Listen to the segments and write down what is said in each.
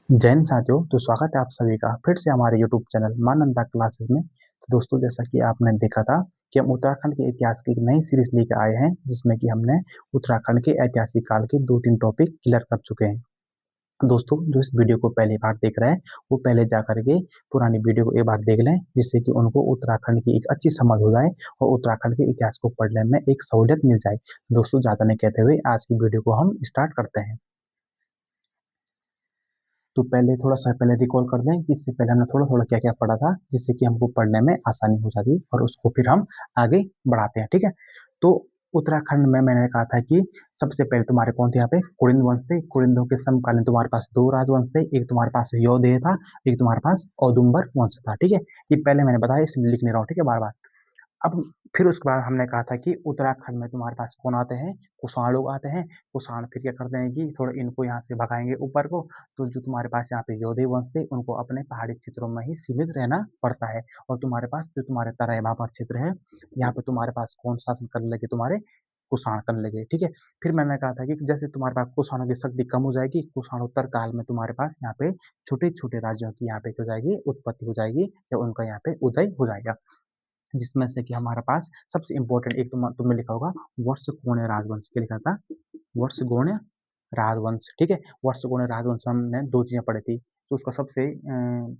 जय हिंद साथियों। तो स्वागत है आप सभी का फिर से हमारे YouTube चैनल मानंदा क्लासेस में। तो दोस्तों, जैसा कि आपने देखा था कि हम उत्तराखंड के इतिहास की एक नई सीरीज लेकर आए हैं, जिसमें कि हमने उत्तराखंड के ऐतिहासिक काल के 2-3 टॉपिक क्लियर कर चुके हैं। दोस्तों, जो इस वीडियो को पहली बार देख रहे हैं वो पहले जा करके पुरानी वीडियो को एक बार देख लें, जिससे कि उनको उत्तराखंड की एक अच्छी समझ हो जाए और उत्तराखंड के इतिहास को पढ़ने में एक सहूलियत मिल जाए। दोस्तों, ज्यादा नहीं कहते हुए आज की वीडियो को हम स्टार्ट करते हैं। तो पहले थोड़ा सा पहले रिकॉल कर दें कि इससे पहले हमने थोड़ा थोड़ा क्या क्या पढ़ा था, जिससे कि हमको पढ़ने में आसानी हो जाती और उसको फिर हम आगे बढ़ाते हैं। ठीक है। तो उत्तराखंड में मैंने कहा था कि सबसे पहले तुम्हारे कौन थे यहाँ पे कुलिंद वंश थे। कुलिंदों के समकालीन तुम्हारे पास दो राजवंश थे, एक तुम्हारे पास योधेय था, एक तुम्हारे पास औदुंबर वंश था। ठीक है। ये पहले मैंने बताया, इसमें लिख नहीं रहा हूँ। ठीक है, बार बार। अब फिर उसके बाद हमने कहा था कि उत्तराखंड में तुम्हारे पास कौन आते हैं, कुषाण लोग आते हैं। कुषाण फिर क्या करते हैं कि थोड़ा इनको यहाँ से भगाएंगे ऊपर को। तो जो तुम्हारे पास यहाँ पे योधे वंश थे, उनको अपने पहाड़ी क्षेत्रों में ही सीमित रहना पड़ता है। और तुम्हारे पास जो तुम्हारे तराई भाबर क्षेत्र है, यहाँ पे तुम्हारे पास कौन शासन करने लगे, तुम्हारे कुषाण करने लगे। ठीक है। फिर मैंने कहा था कि जैसे तुम्हारे पास कुषाणों की शक्ति कम हो जाएगी, कुषाणोत्तर काल में तुम्हारे पास यहाँ पे छोटे छोटे राज्यों की यहाँ पे हो जाएगी, उत्पत्ति हो जाएगी, या उनका यहाँ पे उदय हो जाएगा। जिसमें से कि हमारे पास सबसे इंपॉर्टेंट एक तुमने लिखा होगा वर्षकोण्य राजवंश। क्या लिखा था? वर्षगोण्य राजवंश। ठीक है। वर्षगोण्य राजवंश में हमने दो चीजें पढ़ी थी। तो उसका सबसे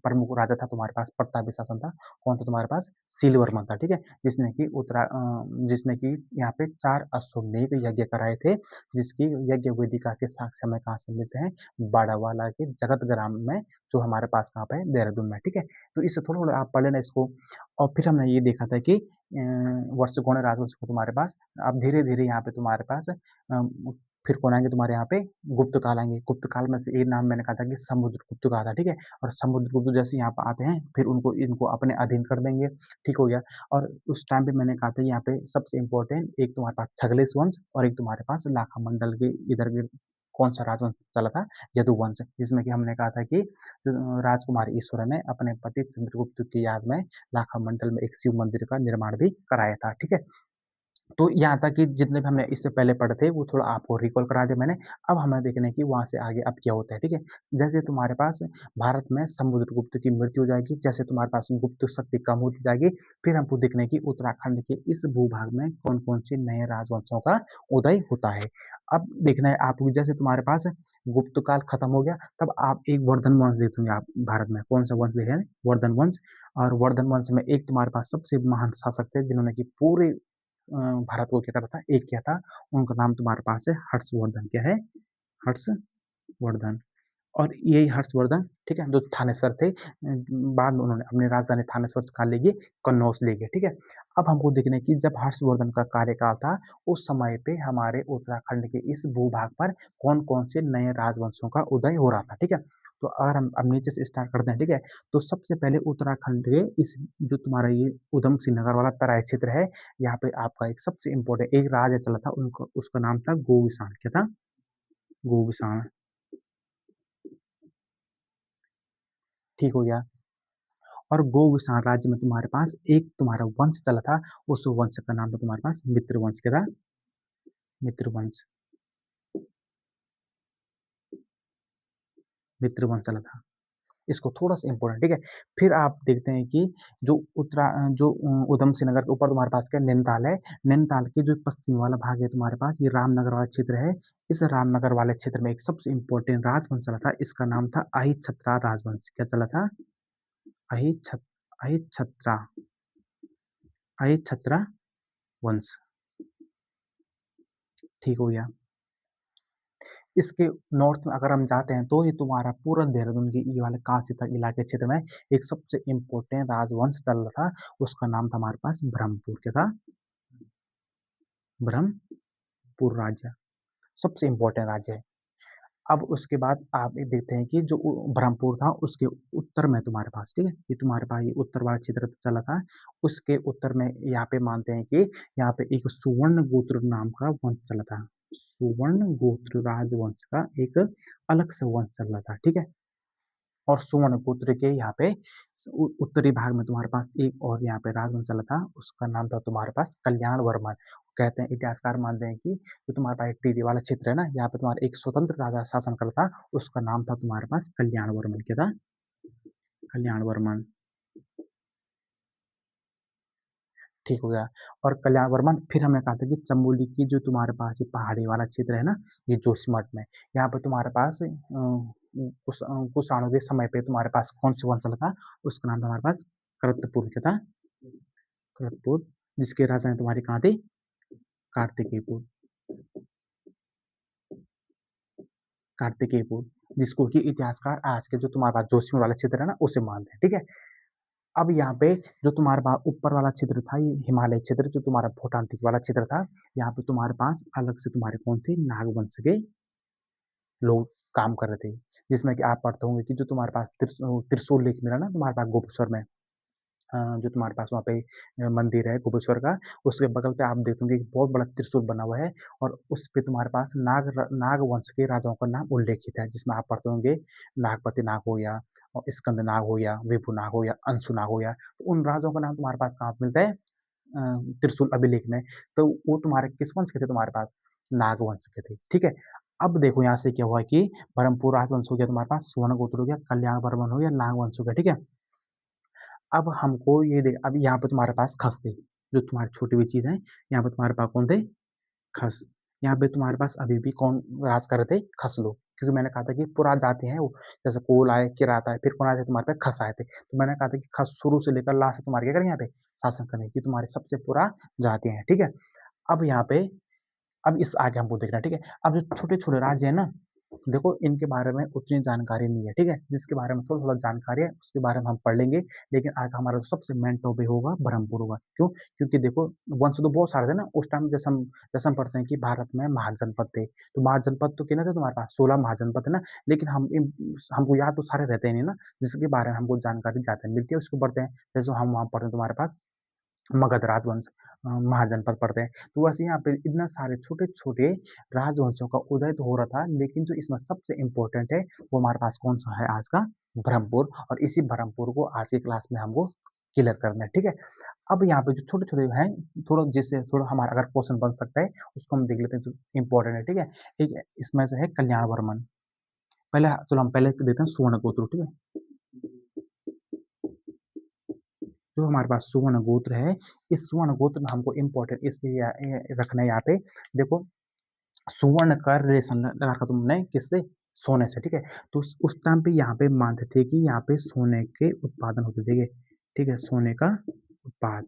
प्रमुख राजा था तुम्हारे पास प्रतापी शासन था। कौन था तुम्हारे पास? सीलवर्मन था। ठीक है। जिसने कि यहाँ पे 4 अश्वमेध यज्ञ कराए थे, जिसकी यज्ञ वेदिका के साक्ष्य में कहाँ से मिलते हैं? बाड़ावाला के जगत ग्राम में, जो हमारे पास कहाँ पे है? देहरादून में। ठीक है। तो इससे थोड़ा थोड़ा आप पढ़ लेना इसको। और फिर हमने ये देखा था कि वर्षगोण्य राजवंश को तुम्हारे पास अब धीरे धीरे यहाँ पे तुम्हारे पास फिर कौन आएंगे तुम्हारे यहाँ पे? गुप्त काल आएंगे। गुप्त काल में से एक नाम मैंने कहा था कि समुद्रगुप्त कहा था। ठीक है। और समुद्रगुप्त जैसे यहाँ पे आते हैं, फिर उनको इनको अपने अधीन कर देंगे। ठीक हो गया। और उस टाइम पे मैंने कहा था यहाँ पे सबसे इंपॉर्टेंट एक तुम्हारे पास छगलेश वंश और एक तुम्हारे पास लाखा मंडल के इधर के कौन सा राजवंश चला था? यदुवंश। जिसमें कि हमने कहा था कि राजकुमार ईश्वर ने अपने पति चंद्रगुप्त की याद में लाखा मंडल में एक शिव मंदिर का निर्माण भी कराया था। ठीक है। तो यहाँ तक कि जितने भी हमने इससे पहले पढ़े थे वो थोड़ा आपको रिकॉल करा दिया मैंने। अब हमें देखना है कि वहां से आगे अब क्या होता है। ठीक है। जैसे तुम्हारे पास भारत में समुद्रगुप्त की मृत्यु हो जाएगी, जैसे तुम्हारे पास गुप्त शक्ति कम होती जाएगी, फिर हमको देखना है कि उत्तराखंड के इस भूभाग में कौन कौन से नए राजवंशों का उदय होता है। अब देखना है आपको, जैसे तुम्हारे पास गुप्त काल खत्म हो गया, तब आप एक वर्धन वंश देखेंगे। आप भारत में कौन सा वंश देखेंगे? वर्धन वंश। और वर्धन वंश में एक तुम्हारे पास सबसे महान शासक थे, जिन्होंने की पूरे भारत को क्या करा था? एक किया था। उनका नाम तुम्हारे पास है हर्षवर्धन। क्या है? हर्षवर्धन। और यही हर्षवर्धन, ठीक है, जो थानेश्वर थे, बाद में उन्होंने अपनी राजधानी थानेश्वर कहाँ ले गए? कन्नौज ले गए। ठीक है। अब हमको देखना है कि जब हर्षवर्धन का कार्यकाल था, उस समय पे हमारे उत्तराखंड के इस भूभाग पर कौन कौन से नए राजवंशों का उदय हो रहा था। ठीक है। तो अगर हम अब नीचे से स्टार्ट करते हैं, ठीक है, तो सबसे पहले उत्तराखंड के इस जो तुम्हारा ये उधम सिंह नगर वाला तराई क्षेत्र है, यहाँ पे आपका एक सबसे इम्पोर्टेंट एक राजा चला था, उनका उसका नाम था गोविशाण। क्या था? गोविशाण। ठीक हो गया। और गोविशाण राज्य में तुम्हारे पास एक तुम्हारा वंश चला था, उस वंश का नाम था तुम्हारे पास मित्र वंश। क्या था? मित्र वंश। मित्र वंश चला था। इसको थोड़ा सा इंपॉर्टेंट। ठीक है। फिर आप देखते हैं कि जो उधम सिंह नगर के ऊपर तुम्हारे पास क्या नैनीताल है। नैनीताल के जो पश्चिम वाला भाग है तुम्हारे पास, ये रामनगर वाला क्षेत्र है। इस रामनगर वाले क्षेत्र में एक सबसे इंपॉर्टेंट राजवंश चला था, इसका नाम था अहिछत्रा राजवंश। क्या चला था? अहिछत अहिछत्रा अहिछत्रा वंश। ठीक हो गया। इसके नॉर्थ में अगर हम जाते हैं, तो ये तुम्हारा पूरा देहरादून की ये वाले काशी तक इलाके क्षेत्र में एक सबसे इम्पोर्टेंट राजवंश चल रहा था, उसका नाम था हमारे पास ब्रह्मपुर। क्या था? ब्रह्मपुर राज्य सबसे इम्पोर्टेंट राज्य है। अब उसके बाद आप ये देखते हैं कि जो ब्रह्मपुर था, उसके उत्तर में तुम्हारे पास, ठीक है, ये तुम्हारे पास ये उत्तर वाला क्षेत्र चला था। उसके उत्तर में यहाँ पे मानते हैं कि यहाँ पे एक सुवर्ण गोत्र नाम का वंश चला था। सुवर्ण गोत्र राजवंश का एक अलग से वंश चल रहा था। ठीक है। और सुवर्णपुत्र के यहाँ पे उत्तरी भाग में तुम्हारे पास एक और यहाँ पे राजवंश चला था, उसका नाम था तुम्हारे पास कल्याण वर्मन। कहते हैं, इतिहासकार मानते हैं कि जो तुम्हारे पास टीरी वाला क्षेत्र है ना, यहाँ पे तुम्हारा एक स्वतंत्र राजा शासन करता था, उसका नाम था तुम्हारे पास कल्याण वर्मन। क्या था? कल्याण वर्मन। ठीक हो गया। और कल्याण वर्मन, फिर हमने कहा था कि चमोली की जो तुम्हारे पास ये पहाड़ी वाला क्षेत्र है ना, ये जोशीमठ में, यहाँ पे तुम्हारे पास कुषाणों के समय पे तुम्हारे पास कौन सा वंश था, उसका नाम था हमारे पास करतपुर। क्या था? करतपुर। जिसके राजधानी तुम्हारी कहाँ थी? कार्तिकेयपुर। कार्तिकेयपुर, जिसको कि इतिहासकार आज के जो तुम्हारे पास जोशीमठ वाला क्षेत्र है ना, उसे मानते हैं। ठीक है। अब यहाँ पे जो तुम्हारे पास ऊपर वाला क्षेत्र था, ये हिमालय क्षेत्र, जो तुम्हारा भूटान वाला क्षेत्र था, यहाँ पे तुम्हारे पास अलग से तुम्हारे कौन थे? नागवंश के लोग काम कर रहे थे। जिसमें कि आप पढ़ते होंगे कि जो तुम्हारे पास त्रिशूल लेख मिला ना तुम्हारे पास गोपेश्वर में, जो तुम्हारे पास वहाँ पे मंदिर है गोपेश्वर का, उसके बगल पे आप देखोगे कि बहुत बड़ा त्रिशूल बना हुआ है, और उस पे तुम्हारे पास नाग वंश के राजाओं का नाम उल्लेखित है, जिसमें आप पढ़ते होंगे नागपति नाग हो गया, और स्कंद नाग हो गया, विभु नाग हो गया, अंशु नाग हो गया। तो उन राजाओं का नाम तुम्हारे पास कहाँ पे मिलता है? त्रिशूल अभिलेख में। तो वो तुम्हारे किस वंश के थे तुम्हारे पास? नाग वंश के थे। ठीक है। अब देखो यहाँ से क्या हुआ कि ब्रह्मपुर राजवंश हो गया तुम्हारे पास, सुवर्ण गोत्र हो गया, कल्याण वर्मन हो गया, नाग वंश हो गया। ठीक है। अब हमको ये देख, अब यहाँ पे तुम्हारे पास खस थे, जो तुम्हारी छोटी हुई चीज है। यहाँ पे तुम्हारे पास कौन थे? खस। यहाँ पे तुम्हारे पास अभी भी कौन राज कर रहे थे? खस लोग। क्योंकि मैंने कहा था कि पुरा जाति है वो, जैसे कोल आए, किरात आए, फिर कौन आए थे तुम्हारे पे? खस आए थे। तो मैंने कहा था कि खस शुरू से लेकर लास्ट तक तुम्हारे क्या करें यहाँ पे? शासन करें, कि तुम्हारे सबसे पुरा जाति है। ठीक है। अब यहाँ पे, अब इस आगे हमको देखना है। ठीक है। अब जो छोटे छोटे राज्य है ना, देखो इनके बारे में उतनी जानकारी नहीं है। ठीक है। जिसके बारे में थोड़ा थोड़ा जानकारी है उसके बारे में हम पढ़ लेंगे। लेकिन आज हमारा जो सबसे मेन टॉपिक होगा ब्रह्मपुर होगा। क्यों? क्योंकि देखो, वंश तो बहुत सारे थे ना उस टाइम, जैसे हम पढ़ते हैं कि भारत में महाजनपद थे, तो महाजनपद तो कितने थे तुम्हारे पास? 16 महाजनपद है ना। लेकिन हमको याद तो सारे रहते नहीं ना, जिसके बारे में हमको जानकारी ज्यादा मिलती है उसको पढ़ते हैं। जैसे हम वहाँ पढ़ते हैं तुम्हारे पास मगध राजवंश, महाजनपद पढ़ते हैं। तो वैसे यहाँ पे इतना सारे छोटे छोटे राजवंशों का उदय तो हो रहा था, लेकिन जो इसमें सबसे इम्पोर्टेंट है वो हमारे पास कौन सा है? आज का ब्रह्मपुर। और इसी ब्रह्मपुर को आज की क्लास में हमको क्लियर करना है। ठीक है। अब यहाँ पे जो छोटे छोटे हैं, थोड़ा जिससे थोड़ा हमारा अगर क्वेश्चन बन सकता है, उसको हम देख लेते हैं, जो इम्पोर्टेंट है। ठीक है। ठीक है, इसमें से है कल्याण वर्मन। पहले चलो हम पहले देते हैं सुवर्ण गोत्र। ठीक है। जो हमारे पास सुवर्ण गोत्र है, इस सुवर्ण गोत्र में हमको इम्पोर्टेंट इसलिए रखना है यहाँ पे। देखो, सुवर्ण का रिलेशन रखा तुमने किससे? सोने से। ठीक है। तो उस टाइम पे यहाँ पे मानते थे कि यहाँ पे सोने के उत्पादन होते थे। ठीक है। सोने का उत्पाद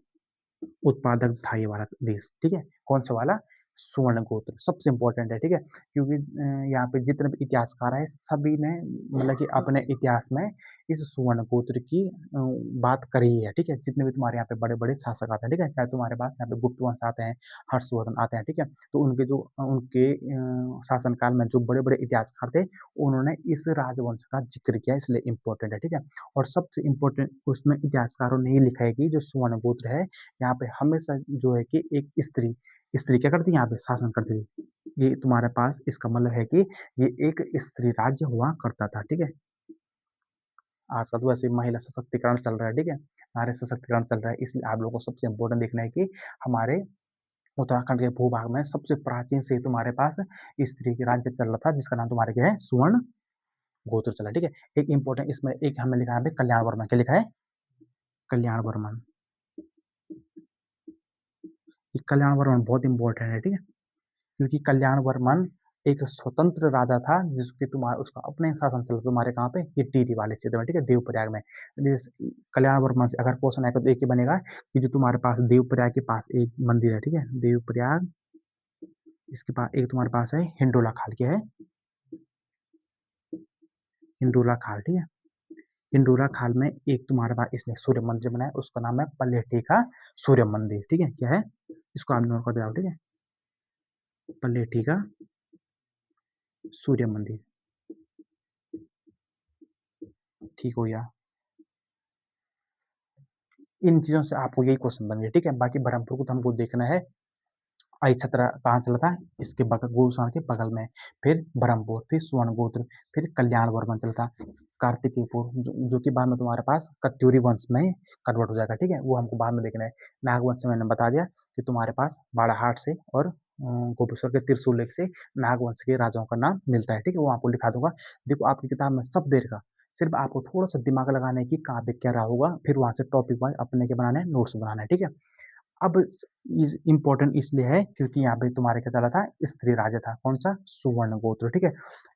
उत्पादक था ये वाला देश। ठीक है। कौन सा वाला? सुवर्ण गोत्र सबसे इंपॉर्टेंट है। ठीक है। क्योंकि यहाँ पे जितने भी इतिहासकार है, सभी ने मतलब कि अपने इतिहास में इस सुवर्ण गोत्र की बात करी है। ठीक है। जितने भी तुम्हारे यहाँ पे बड़े बड़े शासक आते हैं, ठीक है, चाहे तुम्हारे पास यहाँ पे गुप्त वंश आते हैं, हर्षवर्धन आते हैं, ठीक है, तो उनके शासनकाल में जो बड़े बड़े इतिहासकार थे, उन्होंने इस राजवंश का जिक्र किया, इसलिए इम्पोर्टेंट है। ठीक है। और सबसे इम्पोर्टेंट उसमें इतिहासकारों ने ये लिखा है कि जो सुवर्ण गोत्र है, यहाँ पे हमेशा जो है कि एक स्त्री स्त्री क्या करती है? यहाँ पे शासन करती थी। ये तुम्हारे पास इसका मतलब है कि ये एक स्त्री राज्य हुआ करता था। ठीक है। आजकल तो वैसे महिला सशक्तिकरण चल रहा है। ठीक है। नारी सशक्तिकरण चल रहा है, इसलिए आप लोगों को सबसे इम्पोर्टेंट देखना है कि हमारे उत्तराखंड के भूभाग में सबसे प्राचीन से तुम्हारे पास स्त्री की राज्य चल रहा था, जिसका नाम तुम्हारे क्या है? सुवर्ण गोत्र चला। ठीक है। एक इंपॉर्टेंट इसमें एक हमें लिखा है कल्याण वर्मन। क्या लिखा है? कल्याण वर्मन। कल्याण वर्मन बहुत इंपॉर्टेंट है। ठीक है। क्योंकि कल्याण वर्मन एक स्वतंत्र राजा था, जिसकी तुम्हारा उसका अपने शासन चला तुम्हारे कहाँ पे? ये टीरी वाले क्षेत्र में। ठीक है। देवप्रयाग में। कल्याण वर्मन से अगर क्वेश्चन आएगा तो एक ही बनेगा कि जो तुम्हारे पास देवप्रयाग के पास एक मंदिर है। ठीक है। देवप्रयाग, इसके पास एक तुम्हारे पास है हिंडोला खाल। क्या है? हिंडोला खाल। ठीक है। हिंडोला खाल में एक तुम्हारे पास इसने सूर्य मंदिर बनाया, उसका नाम है पल्लेठी का सूर्य मंदिर। ठीक है। क्या है? इसको आप नोट कर दो। ठीक है। पल्लेठी का सूर्य मंदिर। ठीक हो गया। इन चीजों से आपको यही क्वेश्चन बन गया। ठीक है। बाकी ब्रह्मपुर को तो हमको देखना है अहिछत्र कहाँ चला था, इसके बगल गोशाण के बगल में, फिर ब्रह्मपुर, फिर सुवर्णगोत्र, फिर कल्याण वर्मन चला था, कार्तिकेयपुर जो कि बाद में तुम्हारे पास कत्यूरी वंश में कन्वर्ट हो जाएगा, ठीक है, वो हमको बाद में देखना है। नागवंश में मैंने बता दिया कि तुम्हारे पास बाड़ाहाट से और गोपेश्वर के त्रिशूल लेक से नागवंश के राजाओं का नाम मिलता है, ठीक है, वो आपको लिखा दूंगा। देखो आपकी किताब में सब दे रखा, सिर्फ आपको थोड़ा सा दिमाग लगाना है कि कहाँ पे क्या रहा होगा, फिर वहां से टॉपिक वाइज अपने के बनाने नोट्स बनाना है, ठीक है। अब इम्पोर्टेंट इसलिए है क्योंकि यहाँ पे तुम्हारे क्या चला था, स्त्री राज्य था, कौन सा, सुवर्ण गोत्र, ठीक है।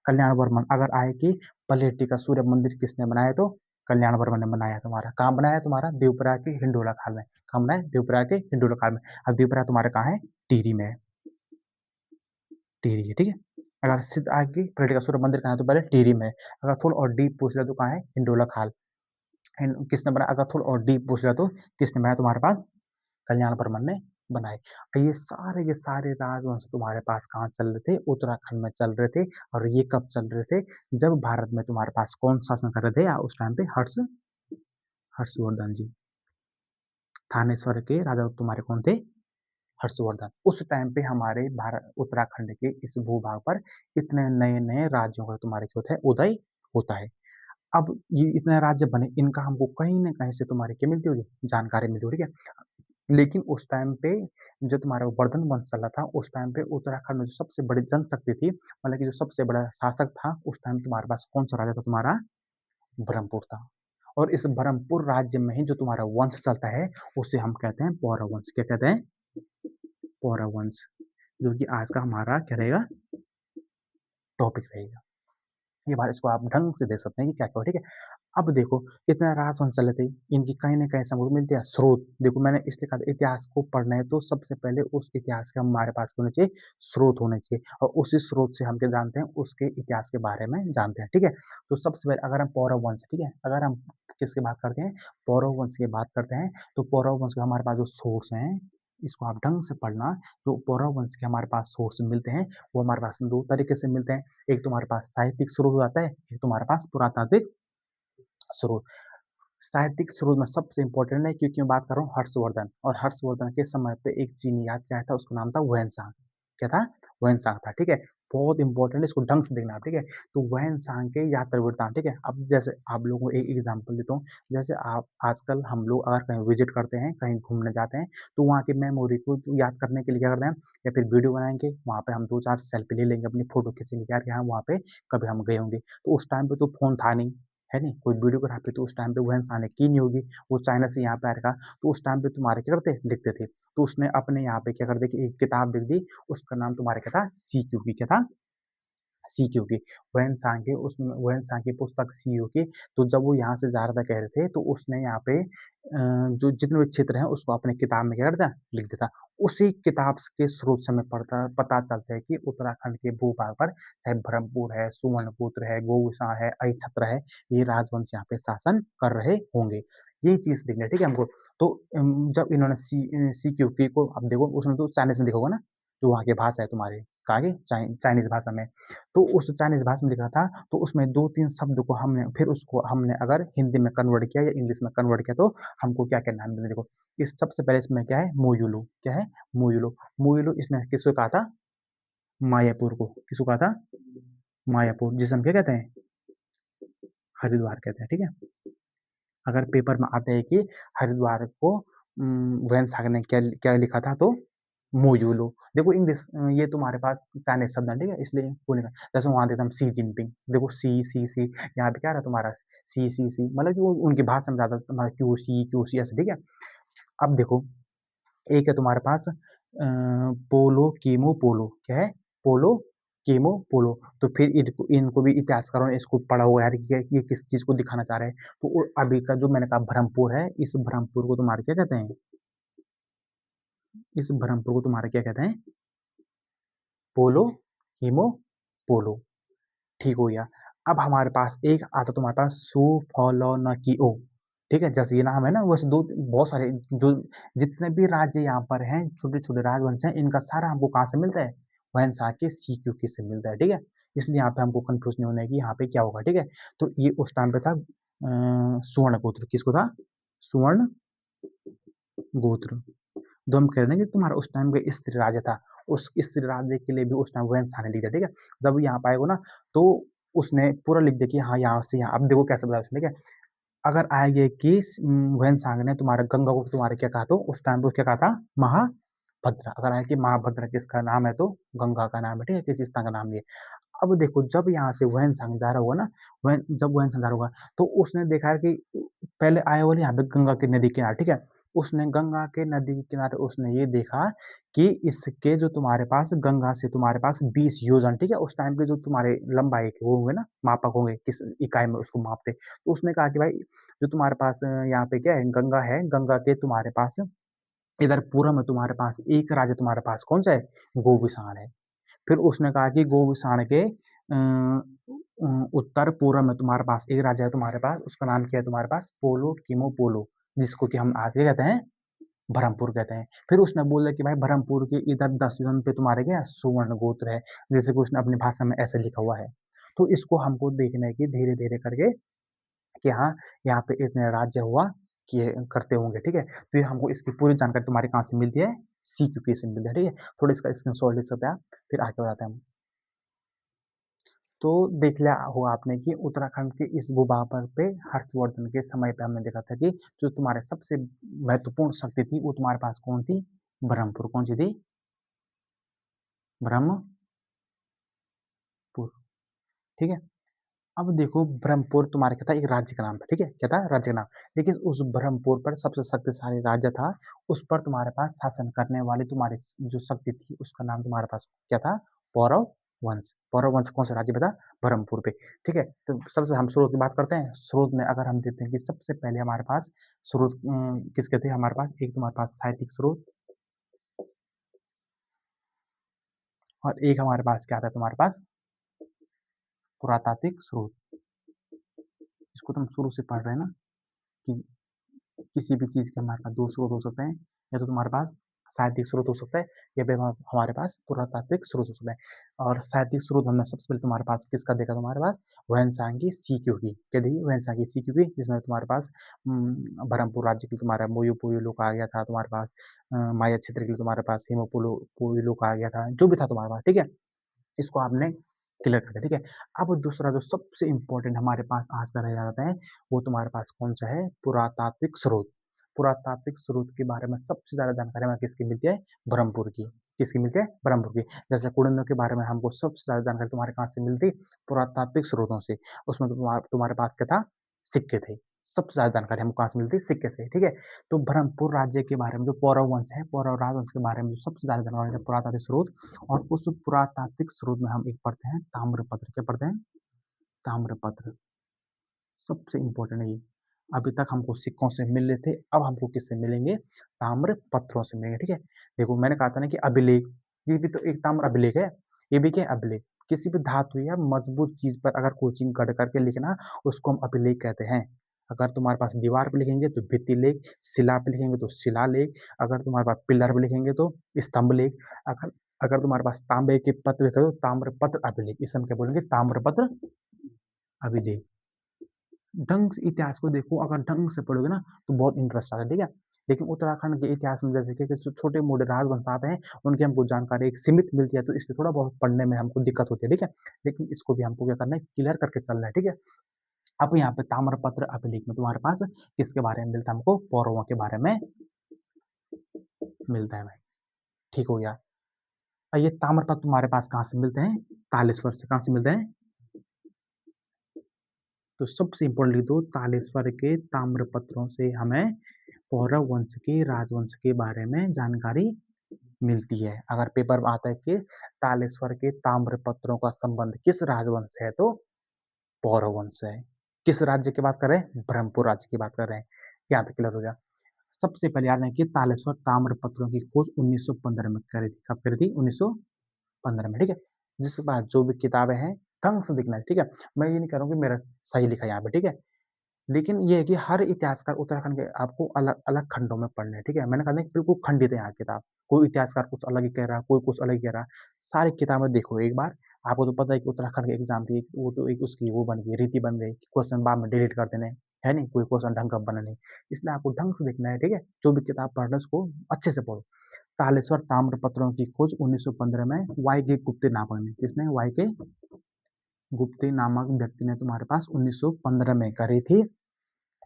कल्याण वर्मन अगर आए कि पलेटी का सूर्य मंदिर किसने बनाया, तो कल्याण वर्मन ने बनाया। तुम्हारा कहाँ बनाया, तुम्हारा देवप्रयाग के हिंडोला खाल में, कहाँ बनाया, देवप्रयाग के हिंडोला खाल में। अब देवप्रयाग तुम्हारे कहाँ है, टिहरी में है, टिहरी है, ठीक है। अगर सिद्ध आगे पलेटी का सूर्य मंदिर कहाँ है, तो पहले टिहरी में है। अगर थोड़ा और डीप पूछ लिया तो कहाँ है, हिंडोला खाल। किसने बनाया, अगर थोड़ा और डीप पूछ लिया तो किसने बनाया, तुम्हारे पास कल्याण वर्मन ने बनाए। और ये सारे राजवंश तुम्हारे पास कहाँ चल रहे थे, उत्तराखंड में चल रहे थे। और ये कब चल रहे थे, जब भारत में तुम्हारे पास कौन शासन कर रहे थे, उस टाइम पे हर्षवर्धन जी, थानेश्वर के राजा तुम्हारे कौन थे, हर्षवर्धन। उस टाइम पे हमारे भारत उत्तराखंड के इस भूभाग पर इतने नए नए राज्यों का तुम्हारे क्या होता है, उदय होता है। अब ये इतने राज्य बने, इनका हमको कहीं ना कहीं से तुम्हारे क्या मिलती होगी, जानकारी मिलती होगी, ठीक है। लेकिन उस टाइम पे जो तुम्हारा वर्धन वंश चला था, उस टाइम पे उत्तराखंड में जो सबसे बड़ी जनशक्ति थी, मतलब कि जो सबसे बड़ा शासक था उस टाइम तुम्हारे पास कौन सा राजा था, तुम्हारा ब्रह्मपुर था। और इस ब्रह्मपुर राज्य में ही जो तुम्हारा वंश चलता है उसे हम कहते हैं पौरव वंश। क्या कहते हैं, पौरव वंश, जो कि आज का हमारा क्या रहेगा, टॉपिक रहेगा। ये बात इसको आप ढंग से देख सकते हैं कि क्या क्या, ठीक है। अब देखो इतना राजवंश चले थे, इनकी कहीं ना कहीं सबूत मिलते हैं, स्रोत देखो मैंने इसलिए कहा था, इतिहास को पढ़ना है तो सबसे पहले उस इतिहास के हमारे पास होने चाहिए, स्रोत होने चाहिए, और उसी स्रोत से हम क्या जानते हैं, उसके इतिहास के बारे में जानते हैं, ठीक है। तो सबसे पहले अगर हम पौरव वंश, ठीक है, अगर हम किसकी बात करते हैं, पौरव वंश की बात करते हैं, तो पौरव वंश के हमारे पास जो सोर्स हैं, इसको आप ढंग से पढ़ना। जो पौरव वंश के हमारे पास सोर्स मिलते हैं, वो हमारे पास दो तरीके से मिलते हैं। एक तुम्हारे पास साहित्यिक स्रोत हो जाता है, एक तुम्हारे पास पुरातात्विक स्रोत। साहित्यिक स्रोत में सबसे इंपॉर्टेंट है, क्योंकि मैं बात कर रहा हूँ हर्षवर्धन, और हर्षवर्धन के समय पे एक चीनी याद क्या था, उसका नाम था वैनसांग। क्या था, वैनसांग था, ठीक है। बहुत इंपॉर्टेंट है, इसको ढंग से देखना, ठीक है। तो वैनसांग के यात्रा वृत्तांत, ठीक है। अब जैसे आप लोगों को एक एग्जांपल देता हूँ, जैसे आप आजकल हम लोग अगर कहीं विजिट करते हैं, कहीं घूमने जाते हैं, तो वहाँ की मेमोरी को याद करने के लिए क्या करते हैं, या फिर वीडियो बनाएंगे, वहाँ पे हम दो चार सेल्फी ले लेंगे, अपनी फोटो खींचेंगे, यार कि हाँ वहाँ पे कभी हम गए होंगे। तो उस टाइम पे तो फोन था नहीं, है नहीं, कोई वीडियोग्राफी तो उस टाइम पे वो इंसान ने की नहीं होगी, वो चाइना से यहाँ पे आएगा। तो उस टाइम पे तुम्हारे क्या करते, लिखते थे। तो उसने अपने यहाँ पे क्या कर दिया कि एक किताब लिख दी, उसका नाम तुम्हारे क्या था, सीक्यू की, क्या था, सीक्यू की। वैन सांग के उसमें वैन सांग की पुस्तक सीयू की। तो जब वो यहाँ से जा रहा था कह रहे थे, तो उसने यहाँ पे जो जितने भी क्षेत्र हैं उसको अपने किताब में क्या करता, लिख देता। उसी किताब के स्रोत से हमें पढ़ता पता चलता है कि उत्तराखंड के भूभाग पर चाहे ब्रह्मपुर है, सुवर्णपुत्र है, गोविसा है, अहिछत्र है, ये राजवंश यहाँ पे शासन कर रहे होंगे। यही चीज देखना है, ठीक है हमको। तो जब इन्होंने सीक्यू की को, अब देखो उसमें तो चाइनीज में देखोगा ना, जो वहाँ की भाषा है तुम्हारे, कहा कि चाइनीज भाषा में। तो उस चाइनीज भाषा में लिखा था, तो उसमें दो तीन शब्द को हमने फिर उसको हमने अगर हिंदी में कन्वर्ट किया या इंग्लिश में कन्वर्ट किया, तो हमको क्या क्या नाम मिले, देखो। इस सबसे पहले इसमें क्या है, मोयुलो, क्या है, मोयुलो। मोयुलो इसने किसको कहा था, मायापुर को, किसको कहा था, मायापुर, जिसे हम क्या कहते हैं, हरिद्वार कहते हैं, ठीक है। अगर पेपर में आते हैं कि हरिद्वार को वैन सागर ने क्या क्या लिखा था, तो मोयूलो। देखो इंग्लिश ये तुम्हारे पास चाइनीज शब्द है, ठीक है, इसलिए बोलेगा। जैसे वहां देखता हम सी जिनपिंग, देखो सी सी सी, यहाँ पे क्या रहा तुम्हारा, सी सी सी, मतलब कि वो उनकी भाषा में ज्यादा तुम्हारा क्यू सी ऐसे, ठीक है। अब देखो एक है तुम्हारे पास पोलो कीमो पोलो, क्या है, पोलो कीमो पोलो। तो फिर इनको इनको भी इतिहासकारों ने इसको पढ़ा हुआ है कि ये किस चीज को दिखाना चाह रहे हैं। तो अभी का जो मैंने कहा ब्रह्मपुर है, इस ब्रह्मपुर को तुम्हारे क्या कहते हैं, इस ब्रह्मपुर को तुम्हारे क्या कहते हैं, पोलो कीमो पोलो, ठीक हो गया। अब हमारे पास एक आता तुम्हारे पास सुफोलोनकीओ, ठीक है। जैसे ये नाम है ना, वैसे दो बहुत सारे जो जितने भी राज्य यहाँ पर हैं, छोटे छोटे राजवंश हैं, इनका सारा हमको कहाँ से मिलता है, वहनसा के सीक्यू की से मिलता है, ठीक है। इसलिए यहाँ पे हमको कंफ्यूज नहीं होना है कि यहाँ पे क्या होगा, ठीक है। तो ये उस टाइम पे था सुवर्ण गोत्र, किसको था, सुवर्ण गोत्र, तो हम कह देंगे तुम्हारा उस टाइम का स्त्री राज्य था, उस स्त्री राज्य के लिए भी उस टाइम वैनसा ने लिख दिया, ठीक है। जब यहाँ पे आएगा ना तो उसने पूरा लिख दिया कि हाँ यहाँ से यहाँ, अब देखो कैसे बताया उसने, ठीक है। अगर आएगा कि वैनसांग ने तुम्हारे गंगा को तुम्हारे क्या कहा, तो उस टाइम पे क्या कहा था, महाभद्रा। अगर आए कि महाभद्रा किसका नाम है, तो गंगा का नाम है, ठीक है, किसी स्थान का नाम नहीं है। अब देखो जब यहाँ से वैनसांग जा रहा होगा ना, जब वैनसांग जा रहा होगा तो उसने देखा है कि पहले आए वाले यहाँ पे गंगा की नदी किनारे, ठीक है। उसने गंगा के नदी के किनारे उसने ये देखा कि इसके जो तुम्हारे पास गंगा से तुम्हारे पास 20 योजन, ठीक है, उस टाइम के जो तुम्हारे लंबाई के वो होंगे ना, मापक होंगे, किस इकाई में उसको मापते, तो उसने कहा कि भाई जो तुम्हारे पास यहाँ पे क्या है, गंगा है, गंगा के तुम्हारे पास इधर पूर्व में तुम्हारे पास एक राज्य तुम्हारे पास कौन सा है, गोविशाण है। फिर उसने कहा कि गोविशाण के उत्तर पूर्व में तुम्हारे पास एक राज्य है तुम्हारे पास, उसका नाम क्या है तुम्हारे पास, पोलो कीमो पोलो, जिसको कि हम आज क्या कहते हैं, बरहमपुर कहते हैं। फिर उसने बोला कि भाई बरहमपुर के इधर 10 पे तुम्हारे क्या सुवर्ण गोत्र है, जैसे कि उसने अपनी भाषा में ऐसे लिखा हुआ है। तो इसको हमको देखना है कि धीरे धीरे करके कि हाँ यहाँ पे इतने राज्य हुआ कि करते होंगे, ठीक है। तो ये हमको इसकी पूरी जानकारी तुम्हारे कहाँ से मिलती है, CQK से मिलती है, ठीक है। थोड़ा इसका स्क्रीनशॉट ले सकते हैं आप, फिर आगे बताते हैं हम। तो देख लिया होगा आपने कि उत्तराखंड के इस भूभाग पर पे हर्षवर्धन के समय पे हमने देखा था कि जो तुम्हारे सबसे महत्वपूर्ण शक्ति थी वो तुम्हारे पास कौन थी, ब्रह्मपुर। कौन सी थी, ब्रह्मपुर, ठीक है। अब देखो ब्रह्मपुर तुम्हारे क्या था, एक राज्य का नाम था, ठीक है, क्या था, राज्य का नाम। लेकिन उस ब्रह्मपुर पर सबसे शक्तिशाली राज्य था, उस पर तुम्हारे पास शासन करने वाली तुम्हारी जो शक्ति थी उसका नाम तुम्हारे पास क्या था, पौरव वंश। पौरव वंश कौन सा राज्य पे था, ब्रह्मपुर पे, ठीक है। तो सबसे हम स्रोत की बात करते हैं, स्रोत में अगर हम देखते हैं कि सबसे पहले हमारे पास स्रोत किसके थे, हमारे पास एक तुम्हारे पास साहित्यिक स्रोत, और एक हमारे पास क्या था तुम्हारे पास, पुरातात्विक स्रोत। इसको तो हम शुरू से पढ़ रहे हैं ना कि किसी भी चीज़ के हमारे पास दो स्रोत हो सकते हैं, या तो तुम्हारे पास साहित्यिक स्रोत हो सकता है, या फिर हमारे पास पुरातात्विक स्रोत हो सकता है। और साहित्यिक स्रोत हमने सबसे पहले तुम्हारे पास किसका देखा, तुम्हारे पास वैनसांग की CQK, क्या देखी, वैनसांग की CQK, जिसमें तुम्हारे पास बरहमपुर राज्य के लिए तुम्हारा मोयो पोयो लोक आ गया था, तुम्हारे पास माया क्षेत्र के लिए तुम्हारे पास हिमो पोलो पोयो लोक आ गया था, जो भी था तुम्हारे पास, ठीक है। इसको आपने क्लियर कर दिया, ठीक है। अब दूसरा जो सबसे इंपॉर्टेंट हमारे पास आज का रह जाता है, वो तुम्हारे पास कौन सा है, पुरातात्विक स्रोत। पुरातात्विक स्रोत के बारे में सबसे ज्यादा जानकारी हमें किसकी मिलती है, ब्रह्मपुर की। किसकी मिलती है, ब्रह्मपुर की। जैसे कुड़ियों के बारे में हमको सबसे ज्यादा जानकारी तुम्हारे कहाँ से मिलती, पुरातात्विक स्रोतों से। उसमें तुम्हारे पास क्या था, सिक्के थे। सबसे ज्यादा जानकारी हमको कहाँ से मिलती है, सिक्के से, ठीक है। तो ब्रह्मपुर राज्य के बारे में जो पौरव वंश है, पौरव राजवंश के बारे में जो सबसे ज्यादा जानकारी है, पुरातात्विक स्रोत। और उस पुरातात्विक स्रोत में हम एक पढ़ते हैं ताम्रपत्र। क्या पढ़ते हैं, ताम्रपत्र। सबसे इंपॉर्टेंट है ये। अभी तक हमको सिक्कों से मिल रहे थे, अब हमको किससे मिलेंगे, ताम्र पत्रों से मिलेंगे, ठीक है। देखो मैंने कहा था ना कि अभिलेख, ये भी तो एक ताम्र अभिलेख है। ये भी क्या है, अभिलेख। किसी भी धातु या मजबूत चीज पर अगर कोचिंग गढ़ करके लिखना, उसको हम अभिलेख कहते हैं। अगर तुम्हारे पास दीवार पे लिखेंगे तो भित्ति लेख, शिला पे लिखेंगे तो शिला लेख, अगर तुम्हारे पास पिलर पे लिखेंगे तो स्तंभ लेख, अगर अगर तुम्हारे पास तांबे के पत्र लिखे तो ताम्र पत्र अभिलेख। इसे हम क्या बोलेंगे, ताम्र पत्र अभिलेख। ढंग से इतिहास को देखो, अगर ढंग से पढ़ोगे ना तो बहुत इंटरेस्ट आता है, ठीक है। लेकिन उत्तराखंड के इतिहास में जैसे कि छोटे मोटे राजवंश आते हैं, उनकी हमको जानकारी एक सीमित मिलती है, तो इसलिए थोड़ा बहुत पढ़ने में हमको दिक्कत होती है, ठीक है। लेकिन इसको भी हमको क्या करना है, क्लियर करके चलना है, ठीक है। अब यहाँ पे ताम्रपत्र अभिलेख में तुम्हारे पास किसके बारे में मिलता है, हमको पौरवों के बारे में मिलता है भाई, ठीक हो गया। और ये ताम्रपत्र तुम्हारे पास कहाँ से मिलते हैं, तालेश्वर से। कहाँ से मिलते हैं, तो सबसे इंपॉर्टेंट लिख दो, तालेश्वर के ताम्रपत्रों से हमें पौरव वंश के राजवंश के बारे में जानकारी मिलती है। अगर पेपर में आता है कि तालेश्वर के ताम्रपत्रों का संबंध किस राजवंश से है, तो पौरव वंश है। किस राज्य की बात कर रहे हैं, ब्रह्मपुर राज्य की बात कर रहे हैं। यहाँ तक क्लियर हो गया। सबसे पहले याद है कि तालेश्वर ताम्रपत्रों की खोज 1915 में करी थी। कब करी थी, 1915 में, ठीक है। जिसके बाद जो भी किताबें हैं ढंग से दिखना है, ठीक है। मैं ये नहीं कह रहा हूँ कि मेरा सही लिखा है यहाँ पे, ठीक है। लेकिन ये है कि हर इतिहासकार उत्तराखंड के आपको अलग अलग खंडों में पढ़ने हैं, ठीक है। मैंने कहा नहीं बिल्कुल खंडित है यहाँ किताब, कोई इतिहासकार कुछ अलग ही कह रहा है, कोई कुछ अलग ही कह रहा है। सारी किताबें देखो एक बार, आपको तो पता है कि उत्तराखंड की एग्जाम थी, वो तो एक उसकी वो बन गई, रीति बन गई, क्वेश्चन बाद में डिलीट कर देने, है नहीं, कोई क्वेश्चन ढंग का बना नहीं। इसलिए आपको ढंग से देखना है, ठीक है, जो भी किताब पढ़ रहे हैं उसको अच्छे से पढ़ो। तालेश्वर ताम्रपत्रों की खोज 1915 में वाई के गुप्ते नामक ने, किसने, वाई के गुप्ते नामक व्यक्ति ने तुम्हारे पास 1915 में करी थी